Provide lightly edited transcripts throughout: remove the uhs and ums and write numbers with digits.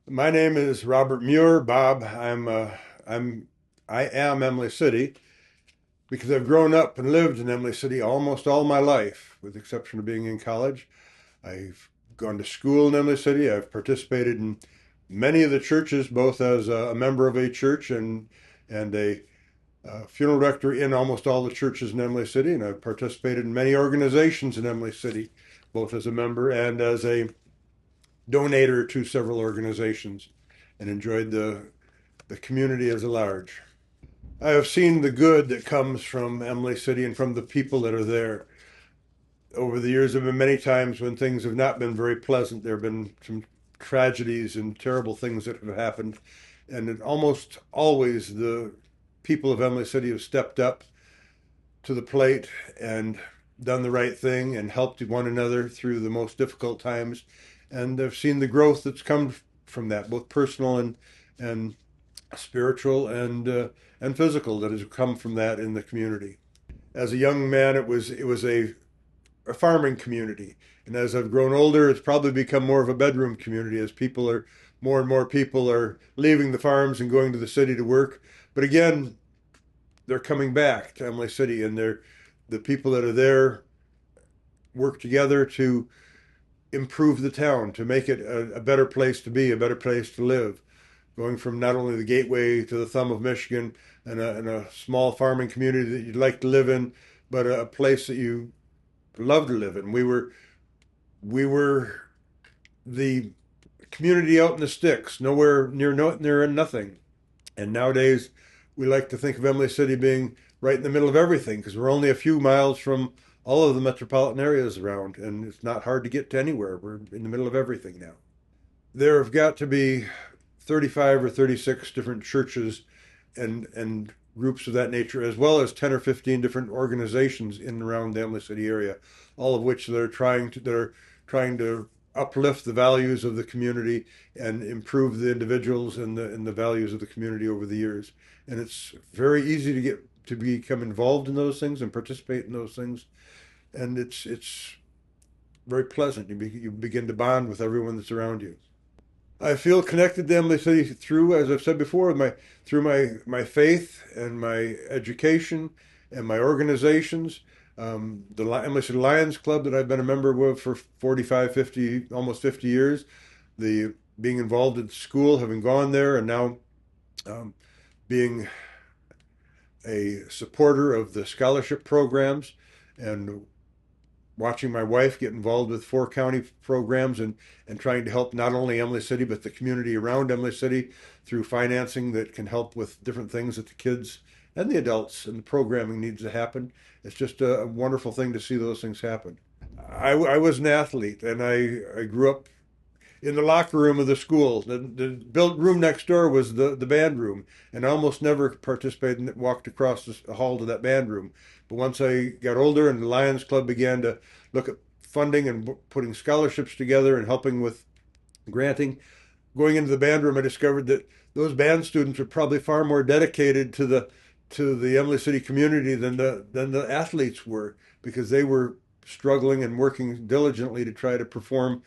My name is Robert Muir, Bob. I'm I am Imlay City because I've grown up and lived in Imlay City almost all my life, with the exception of being in college. I've gone to school in Imlay City. I've participated in many of the churches, both as a member of a church and a funeral director in almost all the churches in Imlay City, and I've participated in many organizations in Imlay City, both as a member and as a donator to several organizations, and enjoyed the community as a large. I have seen the good that comes from Imlay City and from the people that are there. Over the years, there have been many times when things have not been very pleasant. There have been some tragedies and terrible things that have happened, and it almost always the people of Imlay City have stepped up to the plate and done the right thing and helped one another through the most difficult times. And I've seen the growth that's come from that, both personal and spiritual and physical, that has come from that in the community. As a young man, it was a farming community, and as I've grown older, it's probably become more of a bedroom community as people are more and more people are leaving the farms and going to the city to work. But again, they're coming back to Imlay City, and the people that are there work together to improve the town, to make it a better place to be, a better place to live. Going from not only the gateway to the thumb of Michigan and a small farming community that you'd like to live in, but a place that you love to live in. We were the community out in the sticks, nowhere near nothing. And nowadays, we like to think of Imlay City being right in the middle of everything because we're only a few miles from all of the metropolitan areas around, and it's not hard to get to anywhere. We're in the middle of everything now. There have got to be 35 or 36 different churches and groups of that nature, as well as 10 or 15 different organizations in and around the Imlay City area, all of which they're trying to uplift the values of the community and improve the individuals and the values of the community over the years. And it's very easy to become involved in those things and participate in those things, and it's very pleasant. You begin to bond with everyone that's around you. I feel connected to Emily City through, as I've said before, my faith and my education and my organizations. The Emily City Lions Club that I've been a member of for 45, 50, almost 50 years. The being involved in school, having gone there, and now um, being a supporter of the scholarship programs and watching my wife get involved with four county programs and trying to help not only Emily City but the community around Emily City through financing that can help with different things that the kids and the adults and the programming needs to happen. It's just a wonderful thing to see those things happen. I was an athlete, and I grew up in the locker room of the school. The built room next door was the band room, and I almost never participated and walked across the hall to that band room. But once I got older and the Lions Club began to look at funding and putting scholarships together and helping with granting, going into the band room, I discovered that those band students were probably far more dedicated to the Emily City community than the athletes were, because they were struggling and working diligently to try to perform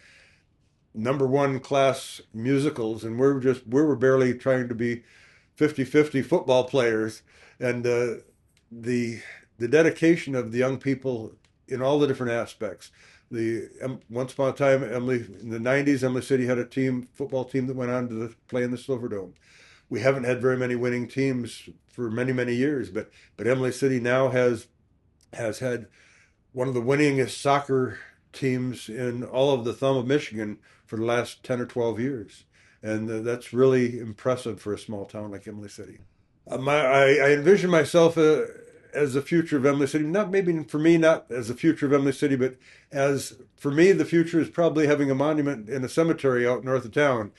number one class musicals, and we were barely trying to be 50-50 football players. And the the dedication of the young people in all the different aspects. Once upon a time, Emily in the '90s, Emily City had a football team that went on to play in the Silverdome. We haven't had very many winning teams for many years, but Emily City now has had one of the winningest soccer teams in all of the thumb of Michigan for the last 10 or 12 years. And that's really impressive for a small town like Imlay City. I envision myself as the future of Imlay City. Not maybe for me, not as the future of Imlay City, but as for me, the future is probably having a monument in a cemetery out north of town.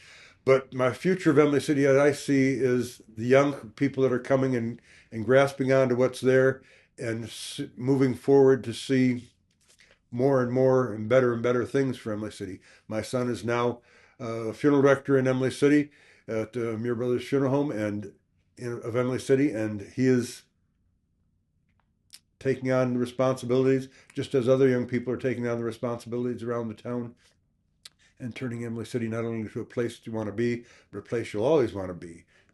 But my future of Imlay City, as I see, is the young people that are coming and grasping onto what's there and moving forward to see more and better things for Imlay City. My son is now a funeral director in Imlay City at Muir Brothers Funeral Home of Imlay City, and he is taking on the responsibilities just as other young people are taking on the responsibilities around the town. and turning Emily City not only into a place you want to be, but a place you'll always want to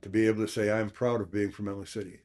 be able to say, I'm proud of being from Emily City.